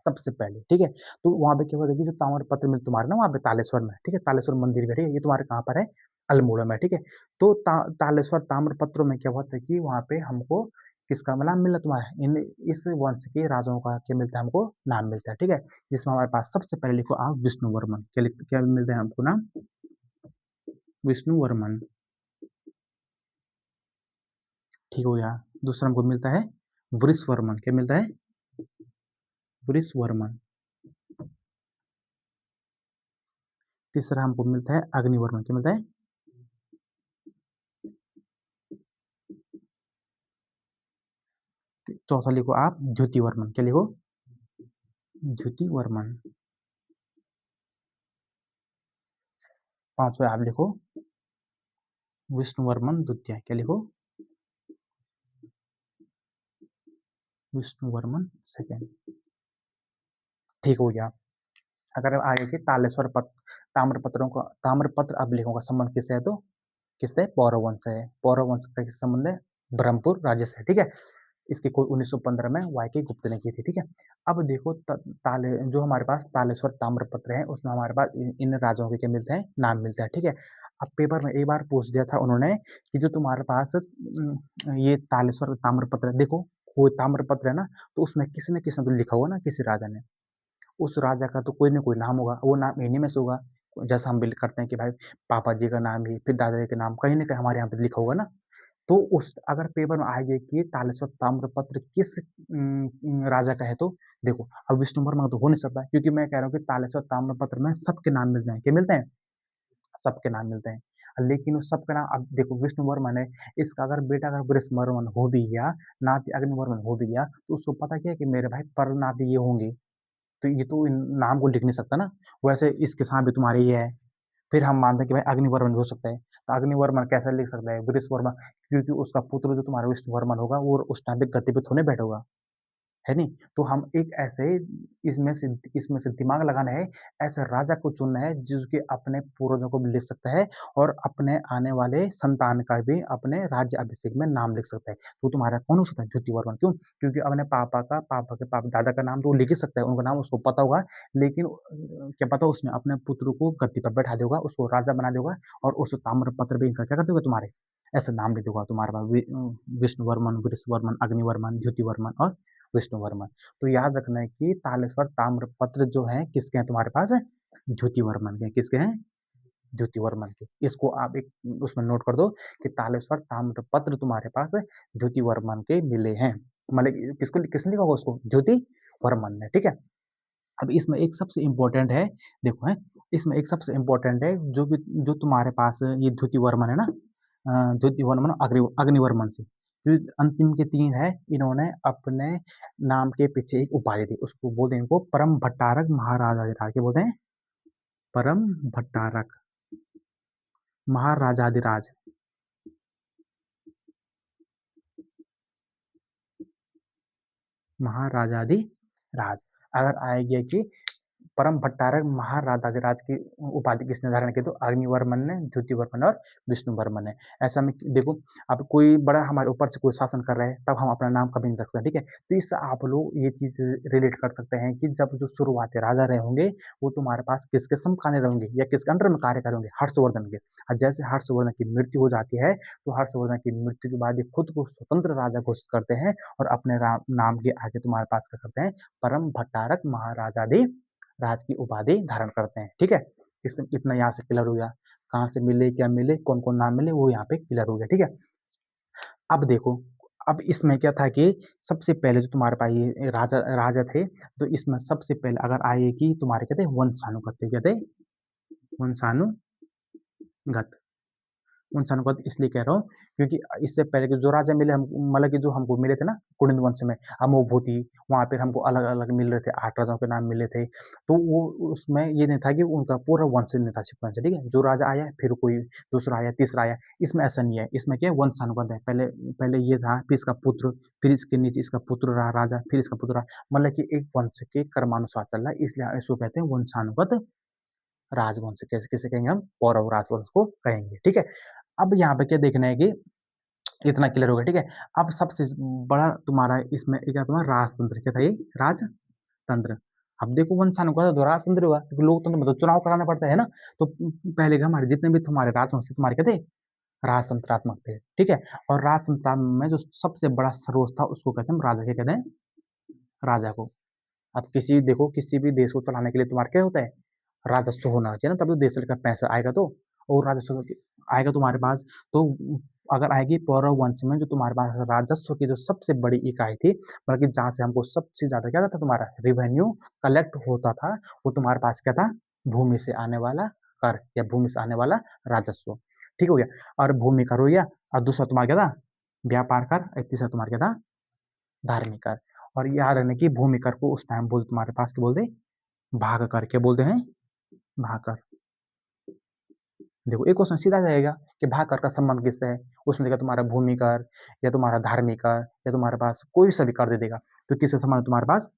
सबसे पहले, ठीक है। तो वहां पे क्या होता है कि जो ताम्रपत्र मिल तुम्हारे ना वहां पे तालेश्वर में, ठीक है, तालेश्वर मंदिर में, ठीक है, ये तुम्हारे कहाँ पर है, अल्मोड़ा में, ठीक है। तो तालेश्वर ताम्रपत्रों में क्या होता है कि वहां पे हमको किसका नाम मिला तुम्हारा, इन इस वंश के राजाओं का क्या मिलता है, हमको नाम मिलता है, ठीक है। जिसमें हमारे पास सबसे पहले लिखो आप विष्णुवर्मन, क्या मिलता है हमको नाम, विष्णुवर्मन, ठीक हो गया। दूसरा हमको मिलता है वृषवर्मन, क्या मिलता है, वृषवर्मन। तीसरा हमको मिलता है अग्निवर्मन, क्या मिलता है, चौथा लिखो आप द्युतिवर्मन, क्या लिखो, द्युतिवर्मन। पांचवा आप लिखो विष्णुवर्मन द्वितीय, क्या लिखो, विष्णुवर्मन सेकेंड, ठीक हो गया। अगर आगे की तालेश्वर पत्र ताम्रपत्रों का ताम्रपत्र अभिलेखों का संबंध किससे है, तो किससे, पौरव वंश है, पौरव वंश का किससे संबंध है, ब्रह्मपुर राज्य से, ठीक है। इसकी खोज 1915 में वाई के गुप्त ने की थी, ठीक है। अब देखो ताले जो हमारे पास तालेश्वर ताम्रपत्र है उसमें हमारे पास इन राजाओं के क्या मिलते हैं, नाम मिलता है, ठीक है। अब पेपर में एक बार पूछ दिया था उन्होंने कि जो तुम्हारे पास ये तालेश्वर ताम्रपत्र है, देखो वो ताम्रपत्र है ना, तो उसमें किसी न किसी ने तो लिखा हुआ ना, किसी राजा ने, उस राजा का तो कोई ना कोई नाम होगा, वो नाम इन्हीं में से होगा। जैसा हम बिल करते हैं कि भाई पापा जी का नाम भी, फिर दादाजी का नाम कहीं ना कहीं हमारे यहाँ पे लिखा होगा ना। तो उस अगर पेपर में आएगा कि तालेश्वर ताम्रपत्र किस राजा का है, तो देखो अब विष्णु वर्मा तो हो नहीं सकता, क्योंकि मैं कह रहा हूँ कि तालेश्वर ताम्रपत्र में सबके नाम मिल जाए, क्या मिलते हैं, सबके नाम मिलते हैं। लेकिन उस सबका नाम अब देखो विष्णु वर्मन है, इसका अगर बेटा अगर वृष वर्मन हो भी गया, नाती अग्निवर्मन हो भी गया, तो उसको पता क्या है कि मेरे भाई पर नाती ये होंगे, तो ये तो इन नाम को लिख नहीं सकता ना। वैसे इसके साथ भी तुम्हारे ये है, फिर हम मानते हैं कि भाई अग्निवर्मन भी हो सकता है, तो अग्निवर्मन कैसे लिख सकता है, वृषवर्मन, क्योंकि उसका पुत्र जो तुम्हारा विष्णुवर्मन होगा वो उस टाइम पे गद्दी पे थोड़े बैठेगा, है नहीं। तो हम एक ऐसे इसमें से दिमाग लगाना है, ऐसे राजा को चुनना है जिसके अपने पूर्वजों को भी लिख सकता है और अपने आने वाले संतान का भी अपने राज्य अभिषेक में नाम लिख सकता है। तो तुम्हारा कौन हो सकता है, द्युतिवर्मन, क्यों, क्योंकि अपने पापा के पापा दादा का नाम तो वो लिख ही सकता है, उनका नाम उसको पता होगा, लेकिन क्या पता उसने अपने पुत्र को गद्दी पर बैठा देगा, उसको राजा बना देगा, और उस ताम्रपत्र भी इनका क्या कर देगा तुम्हारे ऐसे नाम लिख देगा तुम्हारे पास, विष्णुवर्मन, वृषवर्मन, अग्निवर्मन, द्युतिवर्मन और विष्णुवर्मन। तो याद रखना है कि तालेश्वर ताम्रपत्र जो है किसके हैं तुम्हारे पास, द्युतिवर्मन के, किसके हैं, द्युतिवर्मन के। इसको आप एक उसमें नोट कर दो कि तालेश्वर ताम्रपत्र तुम्हारे पास द्युतिवर्मन के मिले हैं, मतलब किसको किसने लिखा होगा उसको, द्युतिवर्मन ने, ठीक है। अब इसमें एक सबसे इम्पोर्टेंट है, देखो है, इसमें एक सबसे इम्पोर्टेंट है जो तुम्हारे पास ये द्युतिवर्मन है ना, द्युतिवर्मन अग्निवर्मन से जो अंतिम के तीन है, इन्होंने अपने नाम के पीछे एक उपाधि दी, उसको बोलते हैं, इनको परम भट्टारक महाराजाधिराज, क्या बोलते हैं, परम भट्टारक महाराजाधिराज, महाराजाधिराज। अगर आएगी कि परम भट्टारक महाराजाधिराज की उपाधि किसने धारण की, तो अग्निवर्मन ने, द्युतिवर्मन और विष्णुवर्मन ने। ऐसा में देखो अब कोई बड़ा हमारे ऊपर से कोई शासन कर रहा है तब हम अपना नाम कभी नहीं रख सकते, ठीक है। तो इससे आप लोग ये चीज रिलेट कर सकते हैं कि जब जो शुरुआती राजा रहे होंगे वो तुम्हारे पास किसके समखाने रहेंगे या किसके अंडर में कार्य करेंगे, हर्षवर्धन के। और जैसे हर्षवर्धन की मृत्यु हो जाती है तो हर्षवर्धन की मृत्यु के बाद ये खुद को स्वतंत्र राजा घोषित करते हैं और अपने नाम के आगे तुम्हारे पास क्या करते हैं, परम भट्टारक महाराजाधि राज की उपाधि धारण करते हैं, ठीक है। इतना यहाँ से क्लियर हो गया, कहाँ से मिले, क्या मिले, कौन कौन नाम मिले, वो यहाँ पे क्लियर हो गया, ठीक है। अब देखो, अब इसमें क्या था कि सबसे पहले जो तुम्हारे पास ये राजा राजा थे, तो इसमें सबसे पहले अगर आए कि तुम्हारे कहते वंशानुगत थे, कहते वंशानुगत, वंशानुगत इसलिए कह रहा हूँ क्योंकि इससे पहले के जो राजा मिले हम, मतलब कि जो हमको मिले थे ना कुलिंद वंश में, अमोभूति, वहाँ पे हमको अलग अलग मिल रहे थे, 8 राजाओं के नाम मिले थे। तो वो उसमें ये नहीं था कि उनका पूरा वंश नहीं था सीक्वेंस, ठीक है, जो राजा आया फिर कोई दूसरा आया, तीसरा आया, इसमें ऐसा नहीं है। इसमें क्या है, वंशानुगत है, पहले पहले ये था, फिर इसका पुत्र, फिर इसके नीचे इसका पुत्र रहा राजा, फिर इसका पुत्र रहा, मतलब कि एक वंश के क्रमानुसार चल रहा है, इसलिए इसको कहते हैं वंशानुगत राजवंश। कैसे किसे कहेंगे हम, पौरव राजवंश को कहेंगे, ठीक है। अब यहाँ पे क्या देखना है कि इतना क्लियर हो गया, ठीक है। अब सबसे बड़ा तुम्हारा इसमें क्या, तुम्हारा राजतंत्र क्या था, ये राजतंत्र। अब देखो वंशानुगत तो राजतंत्र हुआ, क्योंकि लोकतंत्र में तो चुनाव कराना पड़ता है ना। तो पहले के हमारे जितने भी तुम्हारे राजवंश थे, तुम्हारे क्या थे, राजतंत्रात्मक थे, ठीक है। और राजतंत्र में जो सबसे बड़ा स्रोत था उसको कहते हैं हम राजा, क्या कहते हैं, राजा को। अब किसी देखो किसी भी देश को चलाने के लिए तुम्हारा क्या होता है, राजस्व होना चाहिए ना, तभी तो देश का पैसा आएगा। तो और राजस्व आएगा तुम्हारे पास, तो अगर आएगी पौरव वंश में, जो तुम्हारे पास राजस्व की जो सबसे बड़ी इकाई थी, बल्कि जहां से हमको सबसे ज्यादा क्या था, तुम्हारा रेवेन्यू कलेक्ट होता था, वो तुम्हारे पास क्या था, भूमि से आने वाला कर या भूमि से आने वाला राजस्व, ठीक हो गया। और भूमि कर हो गया, और दूसरा तुम्हारा क्या था, व्यापार कर, और तीसरा तुम्हारा क्या था, धार्मिक कर। और याद रखने की भूमि कर को उस टाइम बोल तुम्हारे पास क्या बोलते, भाग कर, क्या बोलते हैं, भाग कर। देखो एक क्वेश्चन सीधा जाएगा कि भाग कर का संबंध किससे है, उसमें देखा तुम्हारा भूमि कर या तुम्हारा धार्मिक कर या तुम्हारे पास कोई सा भी कर दे देगा, तो किससे संबंध है तुम्हारे पास,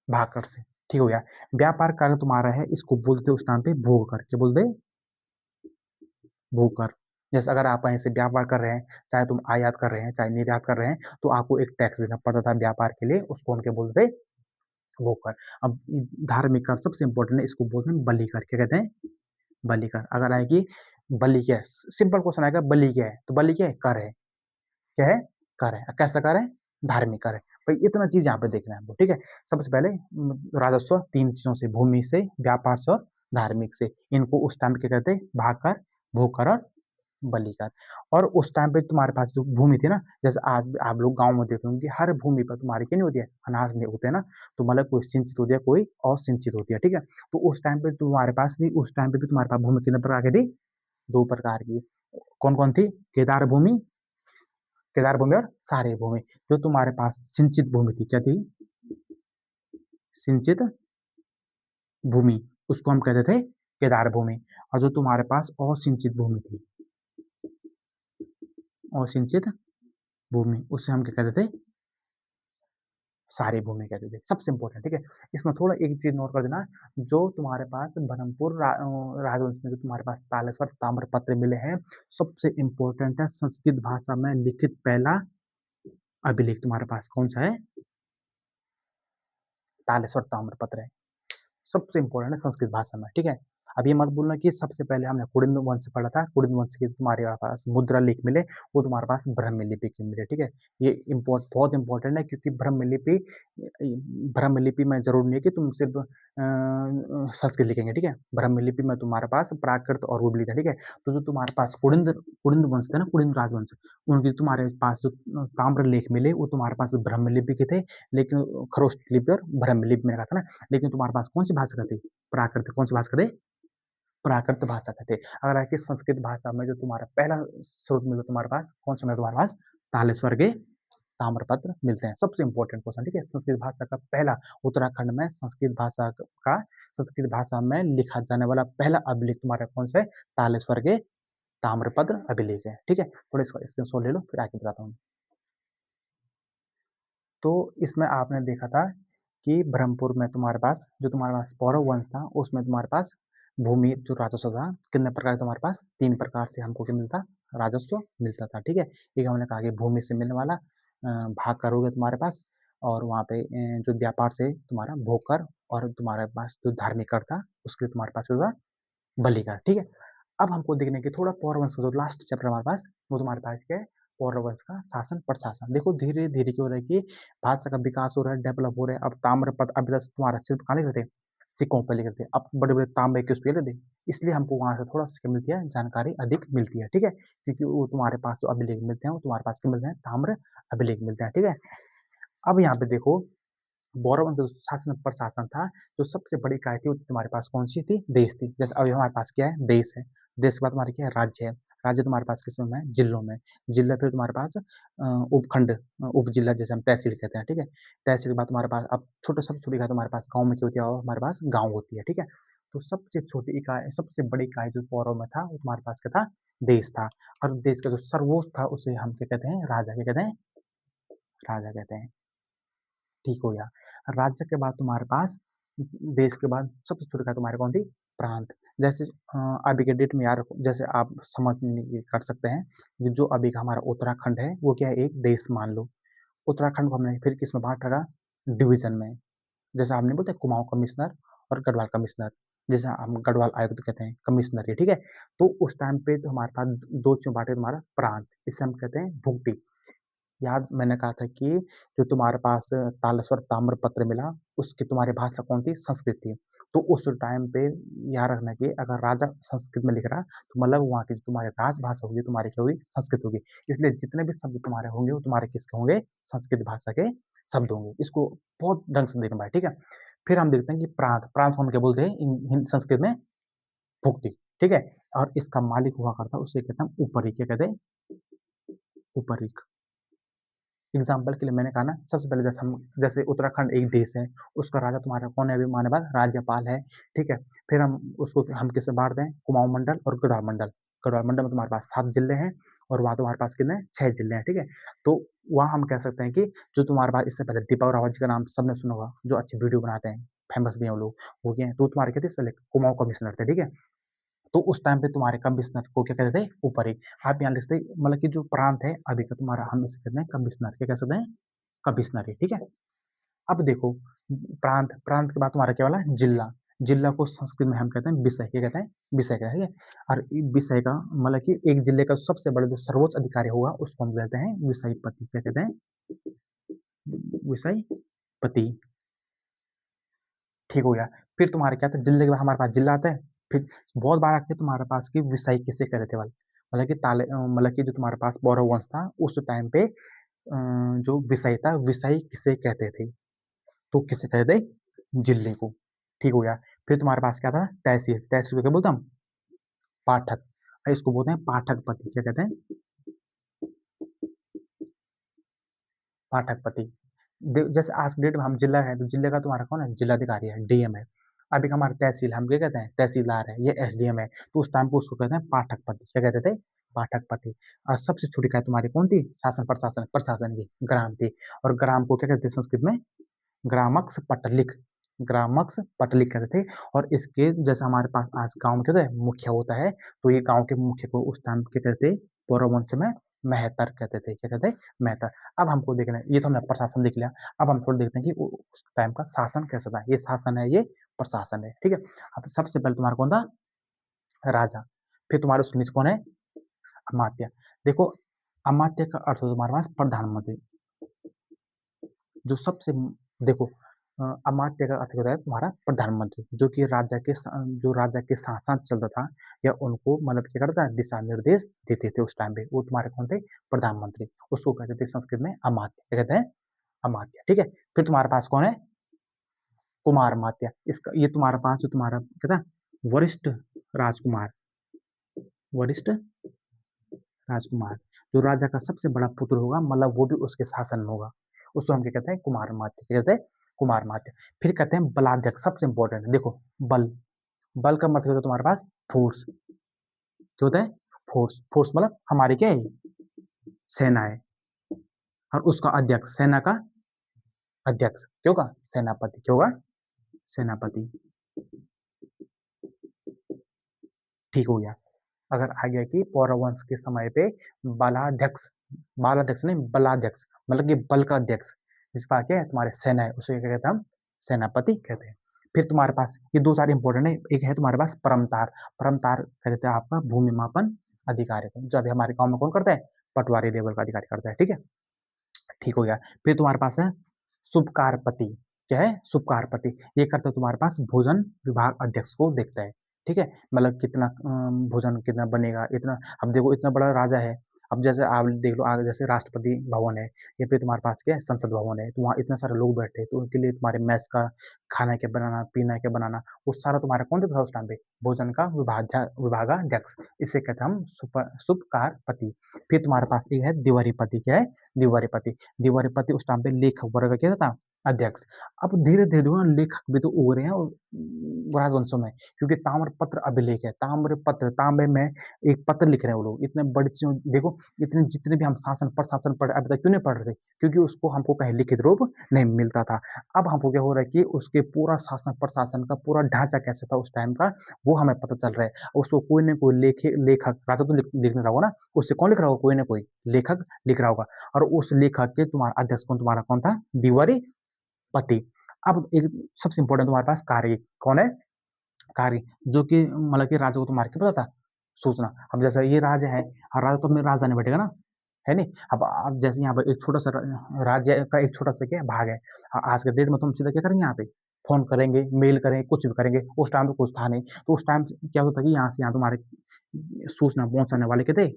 भाग कर से, ठीक हो गया। व्यापार कर तुम्हारा है, इसको बोलते उस नाम पे भोग कर, क्या बोलते, भोग कर। जैसे अगर आप कहीं से व्यापार कर रहे हैं, चाहे तुम आयात कर रहे हैं चाहे निर्यात कर रहे हैं, तो आपको एक टैक्स देना पड़ता था व्यापार के लिए, उसको हम क्या बोलते, वो कर। अब धार्मिक कर सबसे इंपॉर्टेंट है, इसको बोलते हैं बलि कर, क्या कहते हैं, बलि कर। अगर आएगी बलि क्या है, सिंपल क्वेश्चन आएगा, बलि क्या है, तो बलि क्या है, कर है, क्या है, कर है, कैसा कर है, धार्मिक कर है। भाई इतना चीज यहाँ पे देखना है हमको, ठीक है। सबसे पहले राजस्व 3 चीजों से, भूमि से, व्यापार से और धार्मिक से, इनको उस टाइम क्या कहते हैं, भाग कर, भूख कर और बलि कर। और उस टाइम पे तुम्हारे पास जो भूमि थी ना, जैसे आज आप लोग गांव में देखते होंगे, हर भूमि पर तुम्हारी क्या नहीं होती है, अनाज नहीं होते हैं ना, तो मतलब कोई सिंचित होती है, कोई असिंचित होती है, ठीक है। तो उस टाइम पे तुम्हारे पास भी, उस टाइम पे भी तुम्हारे पास भूमि कितने प्रकार की थी, 2 प्रकार की। कौन कौन थी, केदार भूमि, केदार भूमि और सारे भूमि। जो तुम्हारे पास सिंचित भूमि थी, क्या थी, सिंचित भूमि, उसको हम कहते थे केदार भूमि। और जो तुम्हारे पास असिंचित भूमि थी, असिंचित भूमि, उससे हम क्या कहते थे, सारी भूमि कहते थे। सबसे इंपॉर्टेंट, ठीक है। इसमें थोड़ा एक चीज नोट कर देना, जो तुम्हारे पास ब्रह्मपुर राजवंश में जो तुम्हारे पास तालेश्वर ताम्रपत्र मिले हैं, सबसे इंपॉर्टेंट है, संस्कृत भाषा में लिखित पहला अभिलेख तुम्हारे पास कौन सा है, तालेश्वर ताम्रपत्र है, सबसे इंपॉर्टेंट है संस्कृत भाषा में, ठीक है। अब ये मत बोलना कि सबसे पहले हमने कुडिन वंश पढ़ा था, कुडिन वंश के तुम्हारे पास मुद्रा लेख मिले, वो तुम्हारे पास ब्रह्म लिपि के मिले, ठीक है। ये बहुत इंपॉर्टेंट है, क्योंकि ब्रह्म लिपि में जरूर नहीं है कि तुम सिर्फ संस्कृत लिखेंगे, ठीक है। ब्रह्म लिपि में तुम्हारे पास प्राकृत और उर्दू लिखा, ठीक है। तो जो तुम्हारे पास कुडिंद कुडिंद वंश थे ना, कुडिंद राजवंश, उनके तुम्हारे पास जो ताम्र लेख मिले, वो तुम्हारे पास ब्रह्म लिपि के थे, लेकिन खरोष्ट लिपि और ब्रह्म लिपि में रखा था ना। लेकिन तुम्हारे पास कौन सी भाषा का थे, प्राकृत, कौन सी भाषा का थे, प्राकृत भाषा का थे। अगर आके संस्कृत भाषा में जो तुम्हारा पहला स्रोत मिला तुम्हारे पास, कौन सा मिला तुम्हारे पास, तालेश्वर के ताम्रपत्र मिलते हैं। सबसे इंपॉर्टेंट क्वेश्चन, ठीक है। संस्कृत भाषा का पहला, उत्तराखंड में संस्कृत भाषा में लिखा जाने वाला पहला अभिलेख तुम्हारा कौन सा है, तालेश्वर के ताम्रपत्र अभिलेख है, ठीक है। थोड़ा इसका स्क्रीनशॉट ले लो, फिर आगे बताता हूँ। तो इसमें आपने देखा था कि ब्रह्मपुर में तुम्हारे पास, जो तुम्हारे पास पौरव वंश था, उसमें तुम्हारे पास भूमि जो राजस्व था, कितने प्रकार तुम्हारे पास, 3 प्रकार से हमको क्या मिलता, राजस्व मिलता था, ठीक है। एक हमने कहा कि भूमि से मिलने वाला भाग कर हो गया तुम्हारे पास, और वहाँ पे जो व्यापार से तुम्हारा भोग कर, और तुम्हारे पास जो धार्मिक कर था, उसके लिए तुम्हारे पास होगा बलि कर, ठीक है। अब हमको देखने की थोड़ा पौर वंश का जो लास्ट चैप्टर हमारे पास, वो तुम्हारे पास क्या है, पौर वंश का शासन प्रशासन। देखो धीरे धीरे क्यों हो रहा है कि भाषा का विकास हो रहा है, डेवलप हो रहा है। अब ताम्रपत्र अभी तक तुम्हारा सिर्फ कहाँ लिख रहे थे, सिक्कों पर लिख रहे थे, अब बड़े बड़े तांबे के उस पर लिख रहे थे, इसलिए हमको वहां से थोड़ा सी मिलती है, जानकारी अधिक मिलती है, ठीक है। क्योंकि वो तुम्हारे पास जो अभिलेख मिलते हैं, वो तुम्हारे पास क्या मिलते हैं, ताम्र अभिलेख मिलते हैं, ठीक है। अब यहाँ पे देखो, बौरव जो शासन प्रशासन था, जो सबसे बड़ी इकाई थी, वो तुम्हारे पास कौन सी थी, देश थी। जैसे अभी हमारे पास क्या है, देश है, देश के बाद हमारे क्या है, राज्य है। राज्य तुम्हारे पास किस में है, जिलों में। जिला फिर तुम्हारे पास उपखंड, उप जिला जैसे हम तहसील कहते हैं, ठीक है। तहसील के बाद तुम्हारे पास अब छोटे सब छोटी इकाई तुम्हारे पास गाँव में क्या होती है, और हमारे पास गाँव होती है, ठीक है। तो सबसे छोटी इकाई, सबसे बड़ी इकाई जो पौरव में था वो तुम्हारे पास क्या था, देश था। और देश का जो सर्वोच्च था उसे हम क्या कहते हैं, राजा क्या कहते हैं, राजा कहते हैं। ठीक हो गया। राज्य के बाद तुम्हारे पास, देश के बाद सबसे छोटी इकाई तुम्हारे कौन थी, प्रांत। जैसे अभी के डेट में यार, जैसे आप समझ कर सकते हैं कि जो अभी का हमारा उत्तराखंड है वो क्या है, एक देश मान लो। उत्तराखंड को हमने फिर किस में बांट रखा, डिवीजन में। जैसे आपने बोलते कुमाऊं कमिश्नर और गढ़वाल कमिश्नर, जैसे हम गढ़वाल आयुक्त कहते हैं, कमिश्नर है, ठीक है। तो उस टाइम पे तो हमारे पास दो चीज बांटे, तुम्हारा प्रांत, इसे हम कहते हैं भुक्ति। याद मैंने कहा था कि जो तुम्हारे पास तालेश्वर ताम्रपत्र मिला, उसकी तुम्हारी भाषा कौन थी, संस्कृत थी। तो उस टाइम पे याद रखना कि अगर राजा संस्कृत में लिख रहा तो मतलब वहाँ की जो तुम्हारी राजभाषा होगी तुम्हारी क्या होगी, संस्कृत होगी। इसलिए जितने भी शब्द तुम्हारे होंगे वो तुम्हारे किसके होंगे, संस्कृत भाषा के शब्द होंगे। इसको बहुत ढंग से देखना है, ठीक है। फिर हम देखते हैं कि प्रांत, प्रांत को हम क्या बोलते हैं संस्कृत में, भुक्ति, ठीक है। और इसका मालिक हुआ करता उसे कहते हैं ऊपरी, क्या कहते हैं, ऊपरी। एग्जाम्पल के लिए मैंने कहा ना, सबसे पहले जैसे हम, जैसे उत्तराखंड एक देश है, उसका राजा तुम्हारा कौन है, अभी हमारे पास राज्यपाल है, ठीक है। फिर हम उसको हम किससे बांटते हैं, कुमाऊं मंडल और गढ़वाल मंडल। गढ़वाल मंडल में तुम्हारे पास 7 जिले हैं और वहाँ तुम्हारे पास कितने हैं, 6 जिले हैं, ठीक है। तो वहाँ हम कह सकते हैं कि जो तुम्हारे पास, इससे पहले दीपक रावत जी का नाम सबने सुना होगा, जो अच्छी वीडियो बनाते हैं, फेमस भी हैं वो लोग, हो गए हैं। तो तुम्हारे क्या थे, कुमाऊं कमिश्नर थे, ठीक है। तो उस टाइम पे तुम्हारे कमिश्नर को क्या कहते थे, ऊपरी। आप यहाँ लिखते, मतलब कि जो प्रांत है अभी का तुम्हारा, हम इसे कहते हैं कमिश्नर, क्या कह सकते हैं, कमिश्नरी, ठीक है। अब देखो, प्रांत, प्रांत के बाद तुम्हारा क्या वाला, जिला। जिला को संस्कृत में हम कहते हैं विषय, क्या कहते हैं, विषय का, ठीक है। और विषय का मतलब कि एक जिले का सबसे बड़ा जो सर्वोच्च अधिकारी होगा उसको हम कहते हैं विषयपति, क्या कहते हैं, विषयपति। ठीक हो गया। फिर तुम्हारे क्या था, जिले के बाद हमारे पास जिला आता है। फिर बहुत बार आते हैं तुम्हारे पास की विषय किसे कहते थे वाले, मतलब कि मतलब कि जो तुम्हारे पास पौरव वंश था उस टाइम पे जो विषय था, विषय किसे कहते थे, तो किसे कहते थे, जिले को। ठीक हो गया। फिर तुम्हारे पास क्या था, तहसील। तहसील को क्या बोलते हैं हम, पाठक। इसको बोलते हैं पाठक पति, क्या कहते हैं, पाठक पति। जैसे आज की डेट में हम जिला है तो जिले का तुम्हारा कौन है, जिलाधिकारी है, डीएम है। अभी का हमारा तहसील, हम क्या कहते हैं, तहसीलदार है, ये एसडीएम है। तो उस टाइम को उसको कहते हैं पाठक पति, क्या कहते थे, पाठक पति। और सबसे छोटी काय तुम्हारी कौन थी, शासन प्रशासन, प्रशासन की ग्राम थी। और ग्राम को क्या कहते हैं संस्कृत में, ग्रामक्स पटलिक, ग्रामक्स पटलिक कहते थे। और इसके जैसे हमारे पास आज गांव में कहते हैं मुखिया होता है, तो ये गांव के मुखिया को उस टाइम क्या कहते थे, पौरव वंश में मेहतर कहते थे, क्या कहते हैं, मेहतर। अब हमको देखना है, ये तो हमने प्रशासन देख लिया। अब हम थोड़ा देखते हैं कि उस टाइम का शासन कैसा था, ये शासन है, ये प्रशासन है, ठीक है। अब सबसे पहले तुम्हारा कौन था, राजा। फिर तुम्हारे उसके नीचे कौन है, अमात्य। देखो, अमात्य का अर्थ हो तुम्हारे पास प्रधानमंत्री, जो सबसे, देखो, अमात्य का अर्थ होता है तुम्हारा प्रधानमंत्री, जो कि राजा के जो राजा के साथ साथ चलता था, या उनको मतलब क्या करता है, दिशा निर्देश देते थे उस टाइम पे, वो तुम्हारे कौन थे, प्रधानमंत्री। उसको कहते थे संस्कृत में अमात्य, क्या कहते हैं, अमात्य, ठीक है। फिर तुम्हारे पास कौन है, कुमार मात्य। इसका ये तुम्हारे पास जो तुम्हारा कहता है वरिष्ठ राजकुमार, वरिष्ठ राजकुमार, जो राजा का सबसे बड़ा पुत्र होगा, मतलब वो भी उसके शासन में होगा, उसको हम क्या कहते हैं, कुमार मात्य, क्या कहते हैं, कुमार मात्य। फिर कहते हैं बलाध्यक्ष, सबसे इंपॉर्टेंट, देखो, बल। बल का मतलब होता है तुम्हारे पास फोर्स, क्या होता है, फोर्स। फोर्स मतलब हमारी क्या है, सेना है। और उसका अध्यक्ष, सेना का अध्यक्ष क्यों होगा, सेनापति, क्यों होगा, सेनापति। ठीक हो गया। अगर आ गया कि पौरव वंश के समय पे बलाध्यक्ष, बालाध्यक्ष नहीं बलाध्यक्ष, मतलब कि बल का अध्यक्ष, जिसका क्या है तुम्हारे सेना है, उसे क्या कहते हैं हम, सेनापति कहते हैं। फिर तुम्हारे पास ये दो सारे इंपॉर्टेंट है, एक है तुम्हारे पास परमतार। परमतार कहते हैं आपका भूमि मापन अधिकारी को, जो अभी हमारे गाँव में कौन करता है, पटवारी लेवल का अधिकारी करता है, ठीक है। ठीक हो गया। फिर तुम्हारे पास है शुभकारपति, क्या है, शुभकारपति। ये करता है तुम्हारे पास भोजन विभाग अध्यक्ष को देखता है, ठीक है। मतलब कितना भोजन कितना बनेगा, इतना। अब देखो इतना बड़ा राजा है, अब जैसे आप देख लो आगे, जैसे राष्ट्रपति भवन है या फिर तुम्हारे पास क्या है संसद भवन है, तो वहाँ इतने सारे लोग बैठे हैं, तो उनके लिए तुम्हारे मैस का खाना क्या बनाना, पीना क्या बनाना, वो सारा तुम्हारा कौन देखता था उस टाइम पे? भोजन का विभागाध्यक्ष, इसे कहते हैं हम सुपकारपति। फिर तुम्हारे पास एक है द्विवारीपति, क्या है? द्विवारीपति। द्विवारीपति उस टाइम पे लेखक वर्ग का क्या था? अध्यक्ष। अब धीरे धीरे जो है लेखक भी तो उग रहे हैं राजवंशों में, क्योंकि ताम्रपत्र अभिलेख है, ताम्रपत्र, तांबे में एक पत्र लिख रहे हैं वो लोग, इतने बड़ी चीज देखो, इतने जितने भी हम शासन प्रशासन पढ़ अभी तक क्यों नहीं पढ़ रहे? क्योंकि उसको हमको कहीं लिखित रूप नहीं मिलता था। अब हमको क्या हो रहा है कि उसके पूरा शासन प्रशासन का पूरा ढांचा कैसे था उस टाइम का, वो हमें पता चल रहा है। उसको कोई ना कोई लेखक, राजा तो लिख नहीं रहा होगा ना, उससे कौन लिख रहा होगा? कोई ना कोई लेखक लिख रहा होगा। और उस लेखक के तुम्हारा अध्यक्ष कौन, तुम्हारा कौन था? द्विवारी पति। अब एक सबसे इंपॉर्टेंट तुम्हारे पास कार्य कौन है? कार्य, जो कि मतलब कि राजा को तुम्हारे क्या पता था? सूचना। अब जैसे ये राजा है, और राजा तो अपने राजधानी बैठेगा ना, है नहीं? अब जैसे यहाँ पर एक छोटा सा राज्य का एक छोटा सा क्या भाग है, आज के डेट में तुम सीधा क्या करेंगे? यहाँ पे फोन करेंगे, मेल करेंगे, कुछ भी करेंगे। उस टाइम पे कुछ था नहीं, तो उस टाइम क्या होता कि यहाँ से यहाँ तुम्हारे सूचना पहुंचाने वाले क्या थे?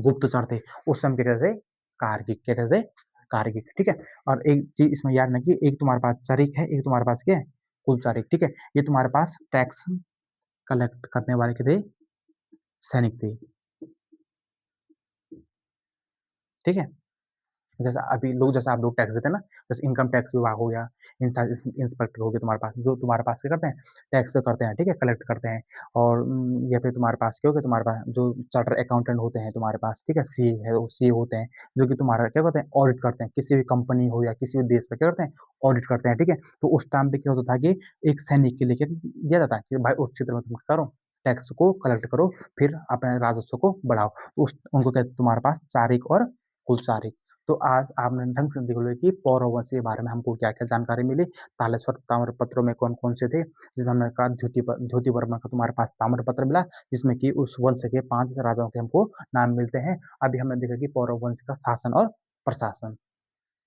गुप्तचर थे। उस समय क्या कहते थे? कारगिक, क्या कहते थे? कारगिक, ठीक है। और एक चीज इसमें याद रखना कि एक तुम्हारे पास चारिक है, एक तुम्हारे पास क्या है? कुलचारिक, ठीक है। ये तुम्हारे पास टैक्स कलेक्ट करने वाले के थे? सैनिक थे, ठीक है। जैसे अभी लोग, जैसे आप लोग टैक्स देते हैं ना, जैसे इनकम टैक्स विभाग हो गया, इंस्पेक्टर हो गया तुम्हारे पास, जो तुम्हारे पास क्या करते हैं? टैक्स करते हैं, ठीक है, कलेक्ट करते हैं। और या फिर तुम्हारे पास क्या हो गया? तुम्हारे पास जो चार्टर अकाउंटेंट होते हैं तुम्हारे पास, ठीक है, सी है, सी होते हैं, जो कि तुम्हारा क्या करते हैं? ऑडिट करते हैं, किसी भी कंपनी हो या किसी भी देश का क्या करते हैं? ऑडिट करते हैं, ठीक है। तो उस टाइम पे क्या होता था कि एक सैनिक के लिए क्या दिया जाता है कि भाई उस क्षेत्र में तुम करो, टैक्स को कलेक्ट करो, फिर अपने राजस्व को बढ़ाओ। तो उस उनको कहते हैं तुम्हारे पास चारिक और कुलचारिक। तो आज आपने ढंग से देख लो कि पौरव वंश के बारे में हमको क्या क्या जानकारी मिली, तालेश्वर ताम्रपत्रों में कौन कौन से थे, जिसमें हमने कहा द्युति वर्मा का तुम्हारे पास ताम्रपत्र मिला, जिसमें कि उस वंश के 5 राजाओं के हमको नाम मिलते हैं। अभी हमने देखा कि पौरव वंश का शासन और प्रशासन।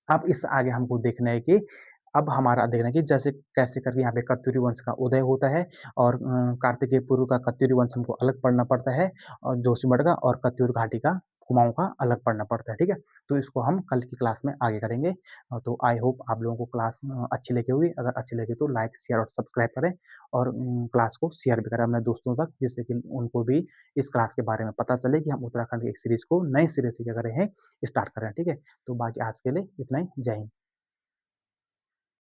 अब इस आगे हमको देखना है कि अब हमारा देखना है कि जैसे कैसे करके यहाँ पे कत्यूरी वंश का उदय होता है, और कार्तिकेय पूर्व का कत्यूरी वंश हमको अलग पढ़ना पड़ता है, और जोशीमठ का और कत्यूर घाटी का कुमाऊं का अलग पढ़ना पड़ता है, ठीक है। तो इसको हम कल की क्लास में आगे करेंगे। तो आई होप आप लोगों को क्लास अच्छी लगी होगी। अगर अच्छी लगी तो लाइक शेयर और सब्सक्राइब करें, और क्लास को शेयर भी करें अपने दोस्तों तक, जिससे कि उनको भी इस क्लास के बारे में पता चले कि हम उत्तराखंड की एक सीरीज को नए सिरे से क्या कर रहे हैं, स्टार्ट कर रहे हैं, ठीक है। तो बाकी आज के लिए इतना ही। जय हिंद।